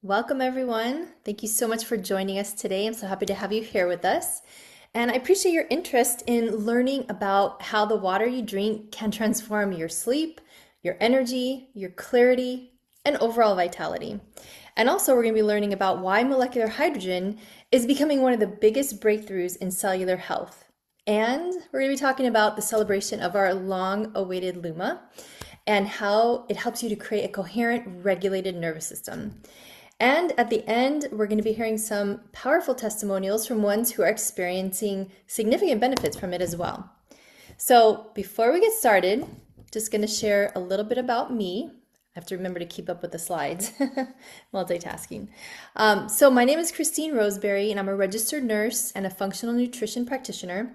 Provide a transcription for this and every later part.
Welcome, everyone. Thank you so much for joining us today. I'm so happy to have you here with us. And I appreciate your interest in learning about how the water you drink can transform your sleep, your energy, your clarity, and overall vitality. And also, we're going to be learning about why molecular hydrogen is becoming one of the biggest breakthroughs in cellular health. And we're going to be talking about the celebration of our long-awaited LUMA and how it helps you to create a coherent, regulated nervous system. And at the end, we're going to be hearing some powerful testimonials from ones who are experiencing significant benefits from it as well. So before we get started, just going to share a little bit about me. I have to remember to keep up with the slides, multitasking. So my name is Christine Roseberry, and I'm a registered nurse and a functional nutrition practitioner.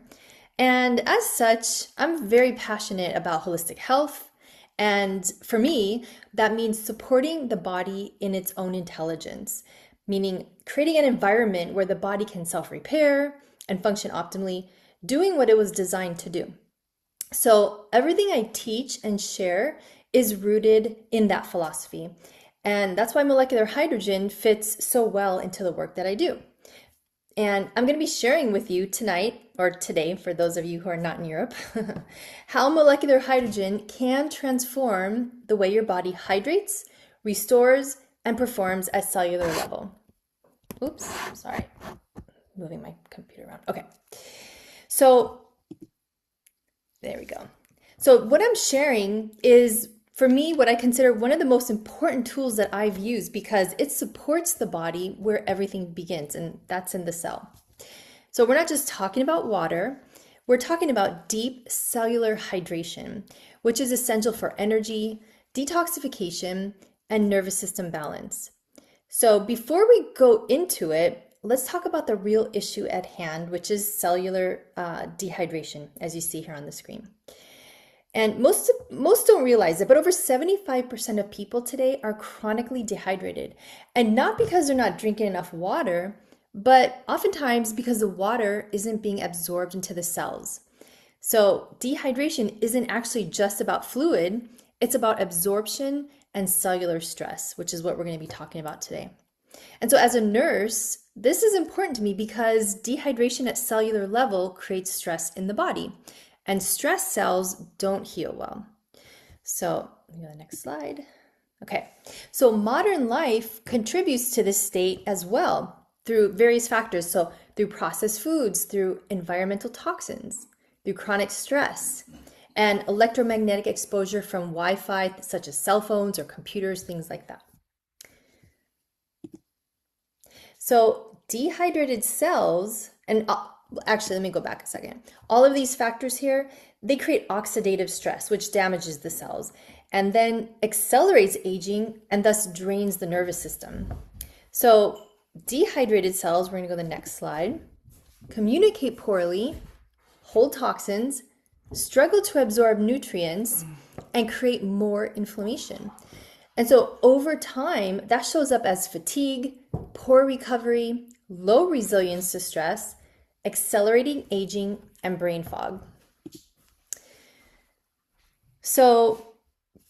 And as such, I'm very passionate about holistic health. And for me, that means supporting the body in its own intelligence, meaning creating an environment where the body can self-repair and function optimally, doing what it was designed to do. So everything I teach and share is rooted in that philosophy. And that's why molecular hydrogen fits so well into the work that I do. And I'm going to be sharing with you tonight, or today, for those of you who are not in Europe, how molecular hydrogen can transform the way your body hydrates, restores, and performs at cellular level. Oops, sorry, moving my computer around. Okay, so there we go. So what I'm sharing is, for me, what I consider one of the most important tools that I've used because it supports the body where everything begins, and that's in the cell. So we're not just talking about water, we're talking about deep cellular hydration, which is essential for energy, detoxification, and nervous system balance. So before we go into it, let's talk about the real issue at hand, which is cellular dehydration, as you see here on the screen. And most don't realize it, but over 75% of people today are chronically dehydrated. And not because they're not drinking enough water, but oftentimes because the water isn't being absorbed into the cells. So dehydration isn't actually just about fluid, it's about absorption and cellular stress, which is what we're going to be talking about today. And so as a nurse, this is important to me because dehydration at cellular level creates stress in the body. And stress cells don't heal well. So, let me go to the next slide. Okay, so modern life contributes to this state as well through various factors. So through processed foods, through environmental toxins, through chronic stress, and electromagnetic exposure from Wi-Fi, such as cell phones or computers, things like that. So dehydrated cells, and actually, let me go back a second. All of these factors here, they create oxidative stress, which damages the cells and then accelerates aging and thus drains the nervous system. So dehydrated cells, we're going to go to the next slide, communicate poorly, hold toxins, struggle to absorb nutrients, and create more inflammation. And so over time, that shows up as fatigue, poor recovery, low resilience to stress, accelerating aging, and brain fog. So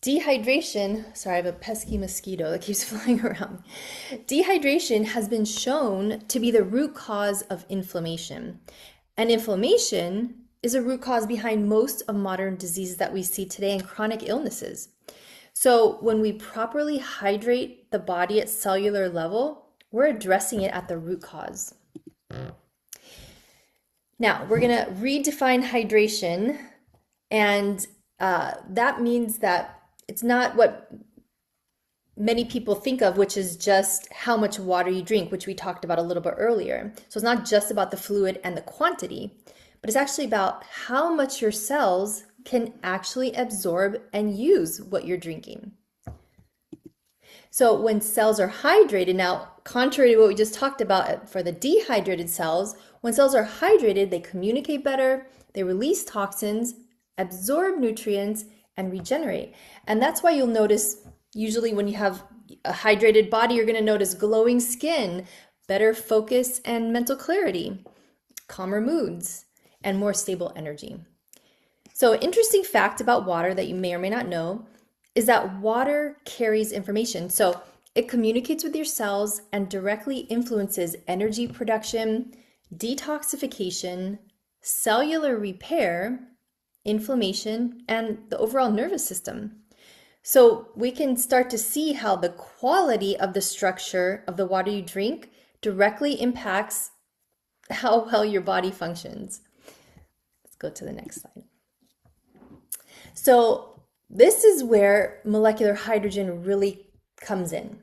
dehydration, sorry, I have a pesky mosquito that keeps flying around. Dehydration has been shown to be the root cause of inflammation. And inflammation is a root cause behind most of modern diseases that we see today and chronic illnesses. So when we properly hydrate the body at cellular level, we're addressing it at the root cause. Now, we're going to redefine hydration, and that means that it's not what many people think of, which is just how much water you drink, which we talked about a little bit earlier. So it's not just about the fluid and the quantity, but it's actually about how much your cells can actually absorb and use what you're drinking. So when cells are hydrated, now contrary to what we just talked about for the dehydrated cells, when cells are hydrated, they communicate better, they release toxins, absorb nutrients, and regenerate. And that's why you'll notice, usually when you have a hydrated body, you're going to notice glowing skin, better focus and mental clarity, calmer moods, and more stable energy. So an interesting fact about water that you may or may not know is that water carries information. So It communicates with your cells and directly influences energy production, detoxification, cellular repair, inflammation, and the overall nervous system. So we can start to see how the quality of the structure of the water you drink directly impacts how well your body functions. Let's go to the next slide. So this is where molecular hydrogen really comes in.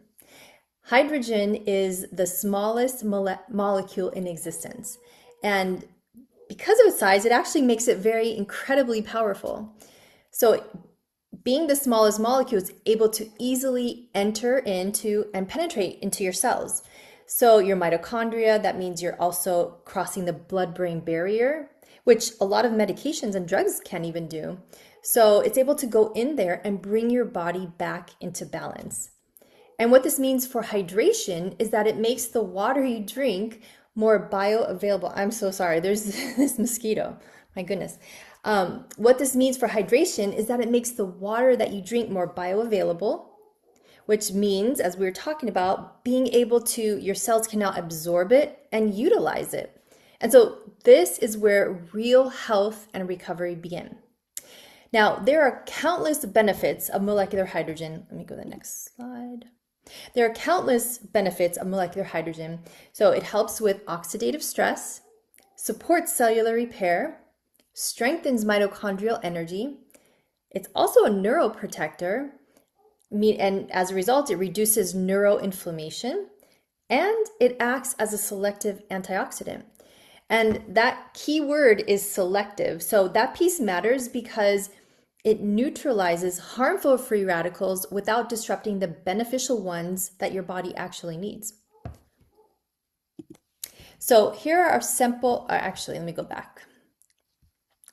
Hydrogen is the smallest molecule in existence. And because of its size, it actually makes it very incredibly powerful. So being the smallest molecule is able to easily enter into and penetrate into your cells. So your mitochondria, that means you're also crossing the blood-brain barrier, which a lot of medications and drugs can't even do. So it's able to go in there and bring your body back into balance. And what this means for hydration is that it makes the water you drink more bioavailable. I'm so sorry, there's this mosquito, my goodness. What this means for hydration is that it makes the water that you drink more bioavailable, which means, as we were talking about, being able to, your cells can now absorb it and utilize it. And so this is where real health and recovery begin. Now, there are countless benefits of molecular hydrogen. Let me go to the next slide. There are countless benefits of molecular hydrogen. So it helps with oxidative stress, supports cellular repair, strengthens mitochondrial energy. It's also a neuroprotector, and as a result, it reduces neuroinflammation, and it acts as a selective antioxidant. And that key word is selective. So that piece matters because it neutralizes harmful free radicals without disrupting the beneficial ones that your body actually needs. So here are our simple, actually, let me go back.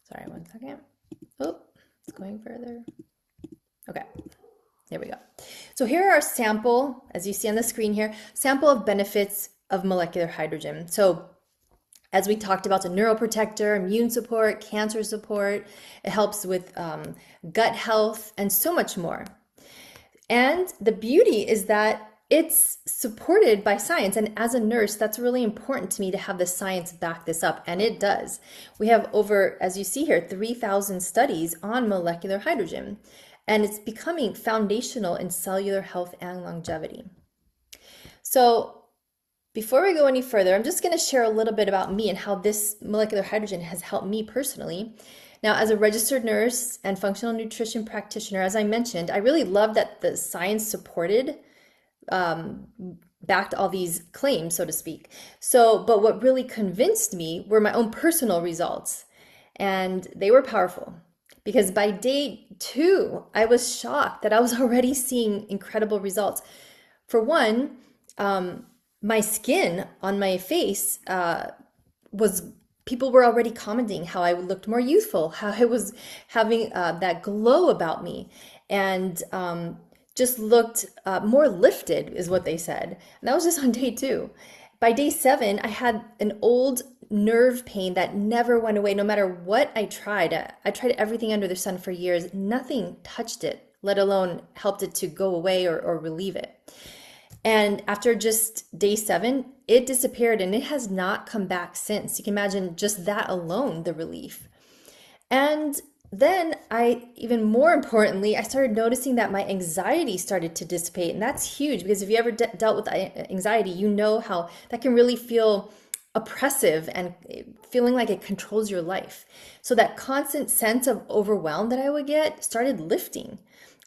Sorry, one second. Oh, it's going further. Okay, there we go. So here are our sample, as you see on the screen here, sample of benefits of molecular hydrogen. So as we talked about, the neuroprotector, immune support, cancer support, it helps with gut health, and so much more. And the beauty is that it's supported by science. And as a nurse, that's really important to me to have the science back this up. And it does. We have over, as you see here, 3,000 studies on molecular hydrogen. And it's becoming foundational in cellular health and longevity. So before we go any further, I'm just going to share a little bit about me and how this molecular hydrogen has helped me personally. Now, as a registered nurse and functional nutrition practitioner, as I mentioned, I really love that the science supported, backed all these claims, so to speak. But what really convinced me were my own personal results, and they were powerful. Because by day 2, I was shocked that I was already seeing incredible results. For one, my skin on my face people were already commenting how I looked more youthful, how I was having that glow about me, and just looked more lifted is what they said. And that was just on day 2. By day 7, I had an old nerve pain that never went away no matter what I tried. I tried everything under the sun for years. Nothing touched it, let alone helped it to go away or relieve it. And after just day 7, it disappeared, and it has not come back since. You can imagine just that alone, the relief. And then even more importantly, I started noticing that my anxiety started to dissipate. And that's huge, because if you ever dealt with anxiety, you know how that can really feel oppressive and feeling like it controls your life. So that constant sense of overwhelm that I would get started lifting.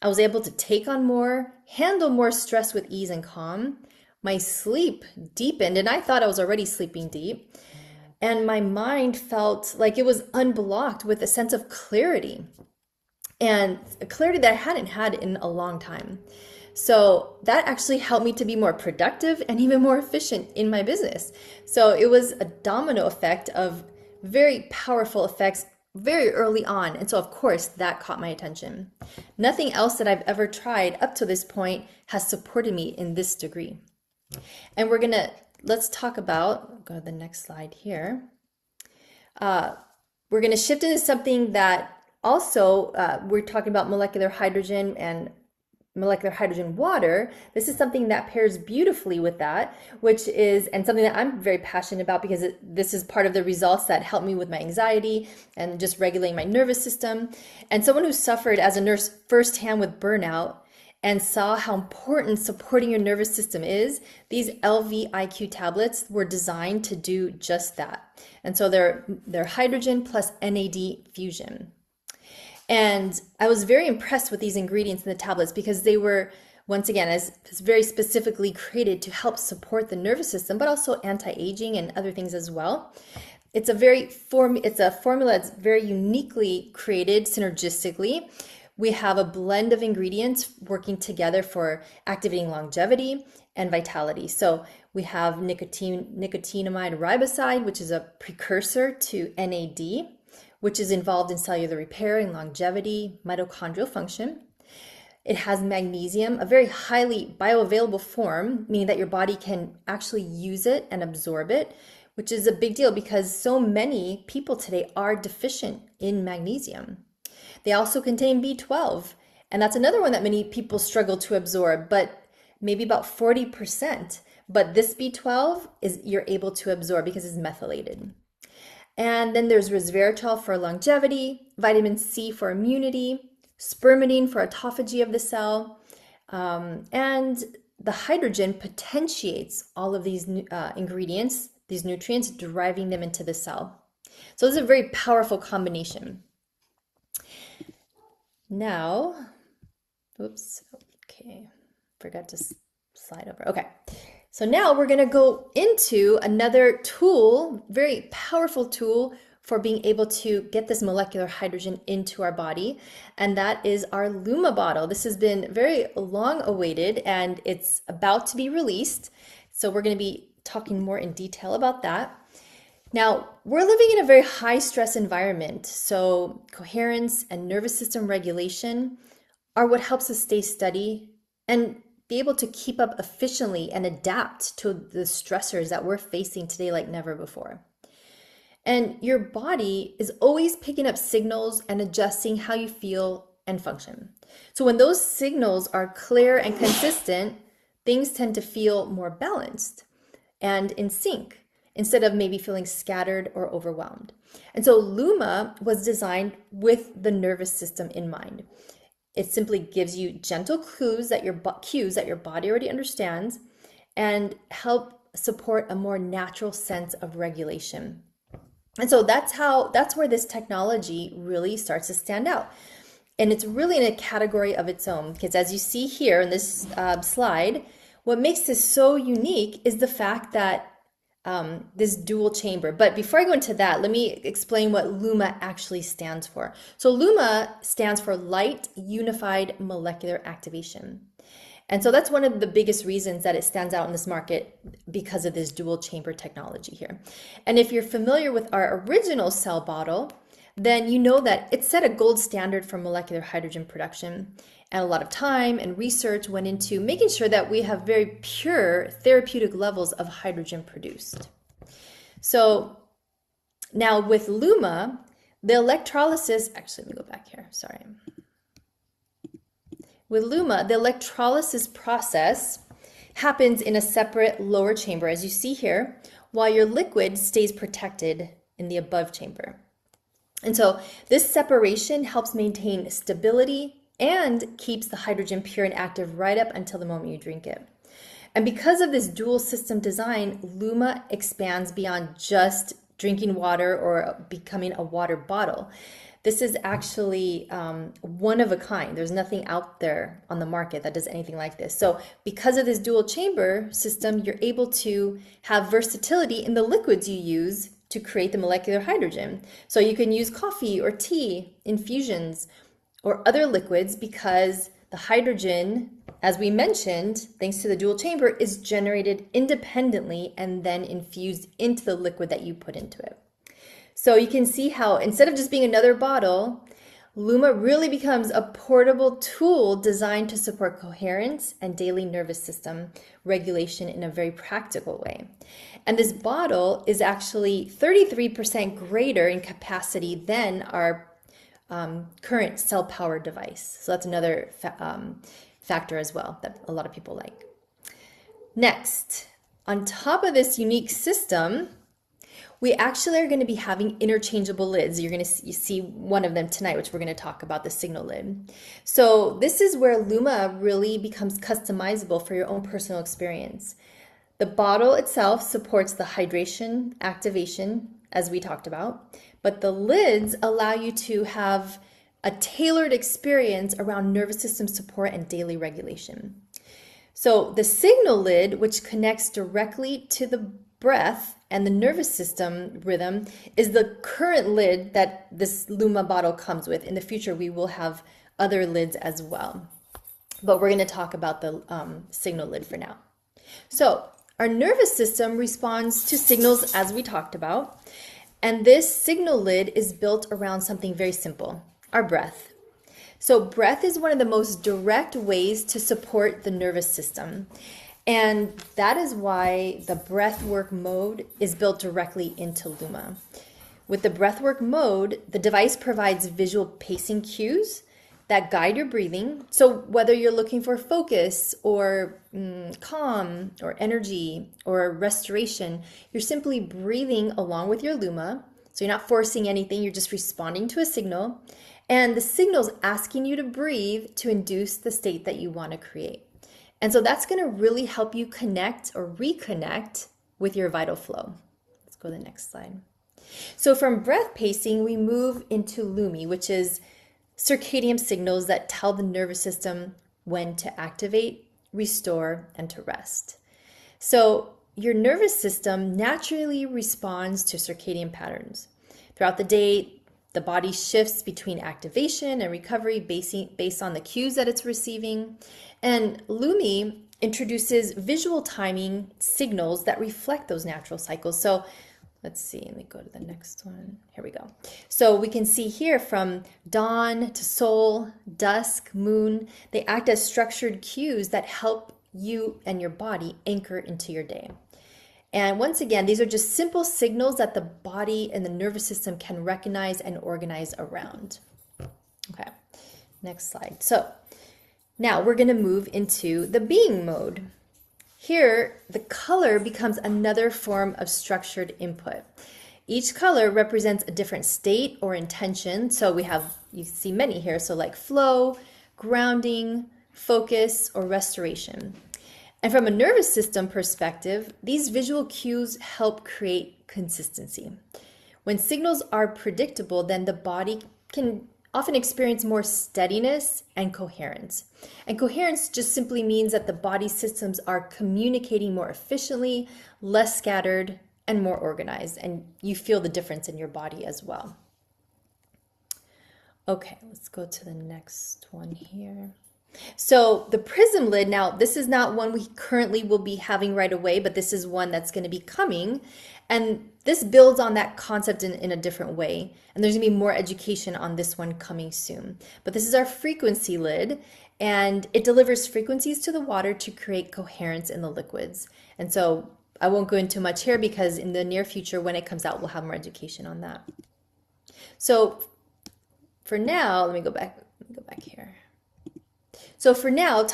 I was able to take on more, handle more stress with ease and calm. My sleep deepened, and I thought I was already sleeping deep. And my mind felt like it was unblocked with a sense of clarity, and a clarity that I hadn't had in a long time. So that actually helped me to be more productive and even more efficient in my business. So it was a domino effect of very powerful effects very early on. And so of course that caught my attention. Nothing else that I've ever tried up to this point has supported me in this degree. And let's talk about, go to the next slide here. We're gonna shift into something that also, we're talking about molecular hydrogen and molecular hydrogen water, this is something that pairs beautifully with that, which is, and something that I'm very passionate about because this is part of the results that help me with my anxiety and just regulating my nervous system. And someone who suffered as a nurse firsthand with burnout and saw how important supporting your nervous system is, these LVIQ tablets were designed to do just that. And so they're hydrogen plus NAD fusion. And I was very impressed with these ingredients in the tablets because they were, once again, as very specifically created to help support the nervous system, but also anti-aging and other things as well. It's a formula that's very uniquely created synergistically. We have a blend of ingredients working together for activating longevity and vitality. So we have nicotinamide riboside, which is a precursor to NAD, which is involved in cellular repair and longevity, mitochondrial function. It has magnesium, a very highly bioavailable form, meaning that your body can actually use it and absorb it, which is a big deal because so many people today are deficient in magnesium. They also contain B12, and that's another one that many people struggle to absorb, but maybe about 40%. But this B12 you're able to absorb because it's methylated. And then there's resveratrol for longevity, vitamin C for immunity, spermidine for autophagy of the cell, and the hydrogen potentiates all of these ingredients, these nutrients, driving them into the cell. So this is a very powerful combination. Now, oops, okay, forgot to slide over. Okay. So now we're going to go into another tool, very powerful tool for being able to get this molecular hydrogen into our body, and that is our LUMA bottle. This has been very long awaited and it's about to be released. So we're going to be talking more in detail about that. Now, we're living in a very high stress environment, so coherence and nervous system regulation are what helps us stay steady and be able to keep up efficiently and adapt to the stressors that we're facing today like never before. And your body is always picking up signals and adjusting how you feel and function. So when those signals are clear and consistent, things tend to feel more balanced and in sync instead of maybe feeling scattered or overwhelmed. And so LUMA was designed with the nervous system in mind. It simply gives you gentle cues that your body already understands and help support a more natural sense of regulation. And so that's where this technology really starts to stand out. And it's really in a category of its own, because as you see here in this slide, what makes this so unique is the fact that this dual chamber. But before I go into that, let me explain what LUMA actually stands for. So LUMA stands for Light Unified Molecular Activation. And so that's one of the biggest reasons that it stands out in this market because of this dual chamber technology here. And if you're familiar with our original cell bottle, then you know that it set a gold standard for molecular hydrogen production. And a lot of time and research went into making sure that we have very pure therapeutic levels of hydrogen produced. So now with LUMA, the electrolysis, actually, let me go back here, sorry. With LUMA, the electrolysis process happens in a separate lower chamber, as you see here, while your liquid stays protected in the above chamber. And so this separation helps maintain stability and keeps the hydrogen pure and active right up until the moment you drink it. And because of this dual system design, LUMA expands beyond just drinking water or becoming a water bottle. This is actually one of a kind. There's nothing out there on the market that does anything like this. So because of this dual chamber system, you're able to have versatility in the liquids you use to create the molecular hydrogen. So you can use coffee or tea, infusions, or other liquids because the hydrogen, as we mentioned, thanks to the dual chamber, is generated independently and then infused into the liquid that you put into it. So you can see how instead of just being another bottle, LUMA really becomes a portable tool designed to support coherence and daily nervous system regulation in a very practical way. And this bottle is actually 33% greater in capacity than our current cell-powered device. So that's another factor as well that a lot of people like. Next, on top of this unique system, we actually are going to be having interchangeable lids. You're going to see one of them tonight, which we're going to talk about, the signal lid. So this is where LUMA really becomes customizable for your own personal experience. The bottle itself supports the hydration, activation, as we talked about, but the lids allow you to have a tailored experience around nervous system support and daily regulation. So the signal lid, which connects directly to the breath and the nervous system rhythm, is the current lid that this LUMA bottle comes with. In the future, we will have other lids as well, but we're going to talk about the signal lid for now. So our nervous system responds to signals as we talked about, and this signal lid is built around something very simple, our breath. So breath is one of the most direct ways to support the nervous system. And that is why the breathwork mode is built directly into LUMA. With the breathwork mode, the device provides visual pacing cues that guide your breathing. So whether you're looking for focus or calm or energy or restoration, you're simply breathing along with your LUMA. So you're not forcing anything, you're just responding to a signal. And the signal's asking you to breathe to induce the state that you want to create. And so that's going to really help you connect or reconnect with your vital flow. Let's go to the next slide. So from breath pacing, we move into LUMI, which is circadian signals that tell the nervous system when to activate, restore, and to rest. So your nervous system naturally responds to circadian patterns. Throughout the day, the body shifts between activation and recovery based on the cues that it's receiving. And LUMI introduces visual timing signals that reflect those natural cycles. So let's see, let me go to the next one. Here we go. So we can see here from dawn to soul, dusk, moon, they act as structured cues that help you and your body anchor into your day. And once again, these are just simple signals that the body and the nervous system can recognize and organize around. Okay, next slide. So now we're going to move into the being mode. Here, the color becomes another form of structured input. Each color represents a different state or intention. So we have, you see many here, so like flow, grounding, focus, or restoration. And from a nervous system perspective, these visual cues help create consistency. When signals are predictable, then the body can often experience more steadiness and coherence. And coherence just simply means that the body systems are communicating more efficiently, less scattered, and more organized. And you feel the difference in your body as well. Okay, let's go to the next one here. So the prism lid, now this is not one we currently will be having right away, but this is one that's going to be coming. And this builds on that concept in a different way. And there's going to be more education on this one coming soon. But this is our frequency lid, and it delivers frequencies to the water to create coherence in the liquids. And so I won't go into much here because in the near future, when it comes out, we'll have more education on that. So for now, let me go back here. So for now, let's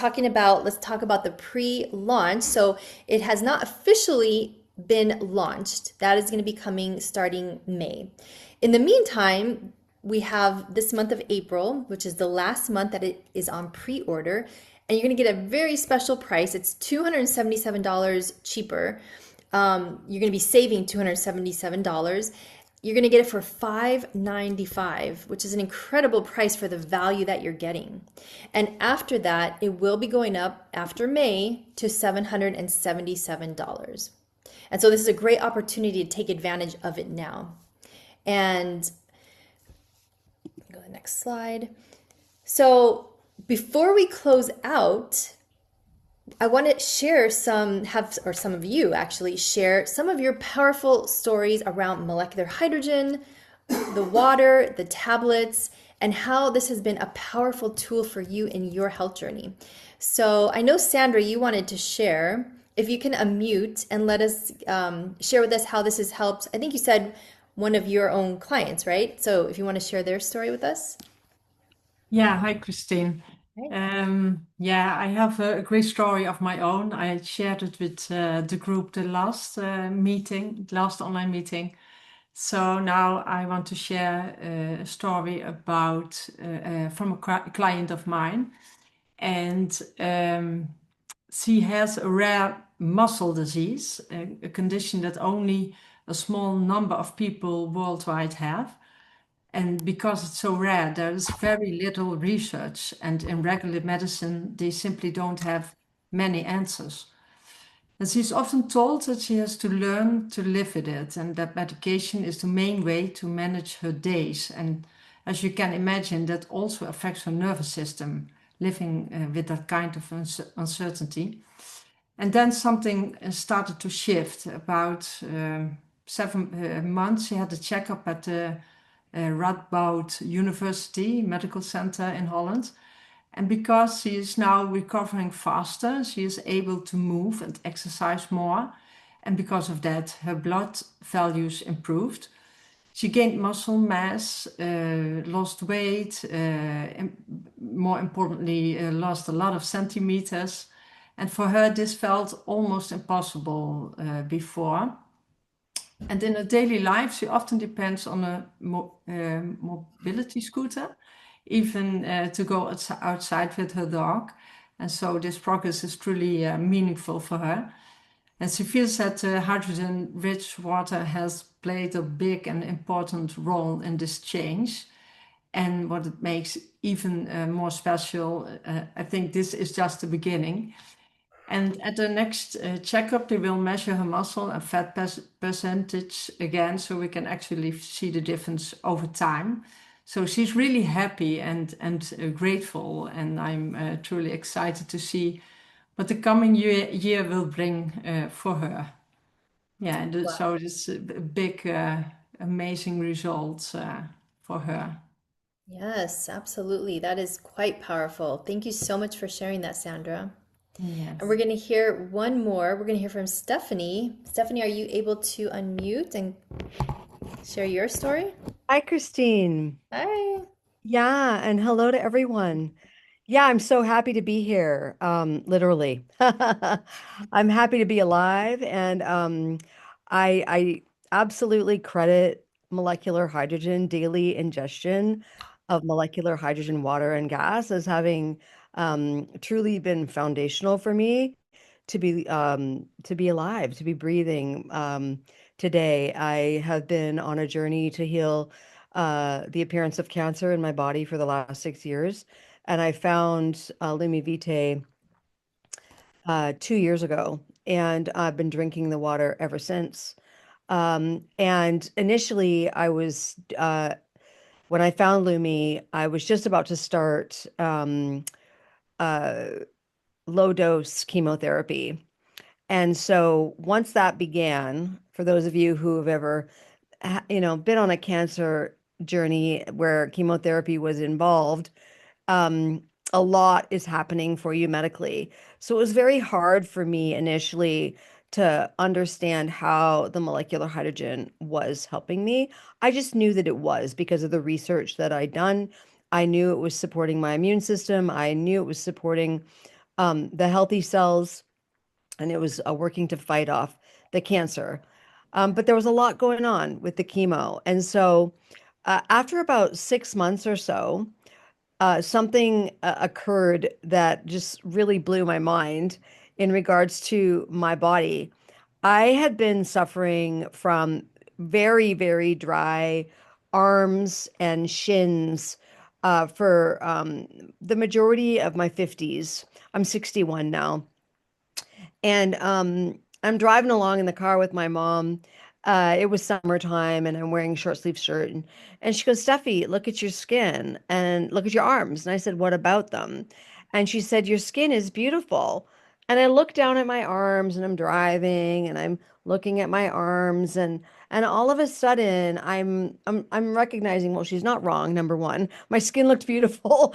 talk about the pre-launch. So it has not officially been launched. That is going to be coming starting May. In the meantime, we have this month of April, which is the last month that it is on pre-order, and you're going to get a very special price. It's $277 cheaper. You're going to be saving $277. You're going to get it for $595, which is an incredible price for the value that you're getting. And after that, it will be going up after May to $777. And so this is a great opportunity to take advantage of it now. And go to the next slide. So before we close out, I want to share some of you actually share some of your powerful stories around molecular hydrogen, the water, the tablets, and how this has been a powerful tool for you in your health journey. So I know, Sandra, you wanted to share. If you can unmute and let us share with us how this has helped. I think you said one of your own clients, right? So if you want to share their story with us. Yeah, hi, Christine. Right. Yeah, I have a great story of my own. I shared it with the group the last meeting, last online meeting. So now I want to share a story about from a client of mine, and she has a rare muscle disease, a condition that only a small number of people worldwide have. And because it's so rare, there is very little research, and in regular medicine, they simply don't have many answers. And she's often told that she has to learn to live with it, and that medication is the main way to manage her days. And as you can imagine, that also affects her nervous system, living with that kind of uncertainty. And then something started to shift. About 7 months, she had a checkup at the Radboud University Medical Center in Holland. And because she is now recovering faster, she is able to move and exercise more. And because of that, her blood values improved. She gained muscle mass, lost weight, more importantly, lost a lot of centimeters. And for her, this felt almost impossible before. And in her daily life, she often depends on a mobility scooter, even to go outside with her dog. And so this progress is truly meaningful for her. And she feels that hydrogen-rich water has played a big and important role in this change. And what it makes even more special, I think this is just the beginning. And at the next checkup, they will measure her muscle and fat percentage again, so we can actually see the difference over time. So she's really happy and grateful, and I'm truly excited to see what the coming year will bring for her. Yeah, and so it's a big, amazing results for her. Yes, absolutely. That is quite powerful. Thank you so much for sharing that, Sandra. And we're Yes. going to hear one more. We're going to hear from Stephanie. Stephanie, are you able to unmute and share your story? Hi, Christine. Hi. Yeah, and hello to everyone. Yeah, I'm so happy to be here. Literally. I'm happy to be alive, and I absolutely credit molecular hydrogen daily ingestion of molecular hydrogen water and gas as having truly been foundational for me to be alive, to be breathing. Today, I have been on a journey to heal the appearance of cancer in my body for the last 6 years. And I found Lumi Vitae 2 years ago, and I've been drinking the water ever since. And initially, when I found Lumi, I was just about to start uh, low dose chemotherapy. And so once that began, for those of you who have ever, been on a cancer journey where chemotherapy was involved, um, a lot is happening for you medically. So it was very hard for me initially to understand how the molecular hydrogen was helping me. I just knew that it was because of the research that I'd done. I knew it was supporting my immune system. I knew it was supporting the healthy cells, and it was working to fight off the cancer. But there was a lot going on with the chemo. And so after about 6 months or so, something occurred that just really blew my mind in regards to my body. I had been suffering from very, very dry arms and shins for the majority of my 50s. I'm 61 now. And I'm driving along in the car with my mom. It was summertime, and I'm wearing short sleeve shirt. And she goes, Steffi, look at your skin and look at your arms. And I said, what about them? And she said, your skin is beautiful. And I look down at my arms, and I'm driving, and I'm looking at my arms, and all of a sudden I'm recognizing, well, she's not wrong, number one. My skin looked beautiful.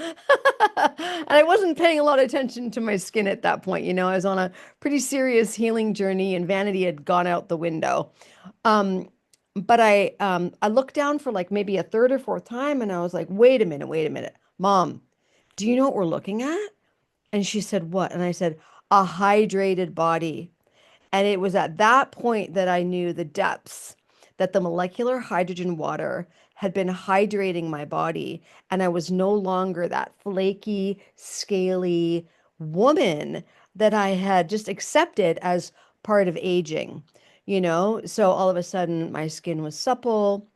And I wasn't paying a lot of attention to my skin at that point. I was on a pretty serious healing journey, and vanity had gone out the window. Um, but I looked down for like maybe a third or fourth time, and I was like, wait a minute, Mom, do you know what we're looking at? And she said, what? And I said, a hydrated body. And it was at that point that I knew the depths that the molecular hydrogen water had been hydrating my body. And I was no longer that flaky, scaly woman that I had just accepted as part of aging, you know? So all of a sudden, my skin was supple,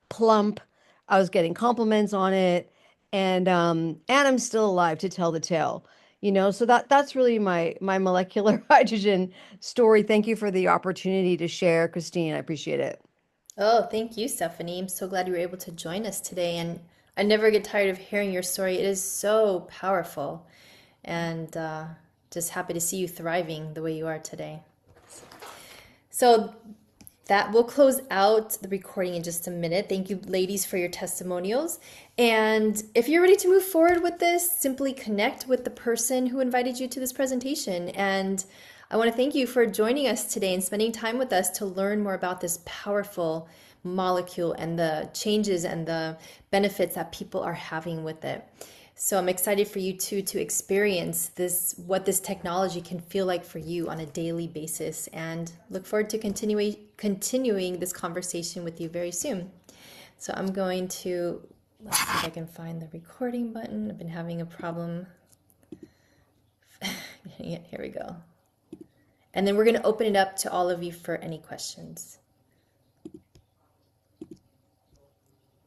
plump. I was getting compliments on it, and I'm still alive to tell the tale. You know, so that's really my molecular hydrogen story. Thank you for the opportunity to share, Christine. I appreciate it. Oh, thank you, Stephanie. I'm so glad you were able to join us today. And I never get tired of hearing your story. It is so powerful. And just happy to see you thriving the way you are today. So that will close out the recording in just a minute. Thank you, ladies, for your testimonials. And if you're ready to move forward with this, simply connect with the person who invited you to this presentation. And I want to thank you for joining us today and spending time with us to learn more about this powerful molecule and the changes and the benefits that people are having with it. So I'm excited for you too to experience this, what this technology can feel like for you on a daily basis, and look forward to continuing this conversation with you very soon. So I'm going to, let's see if I can find the recording button. I've been having a problem. Here we go. And then we're going to open it up to all of you for any questions.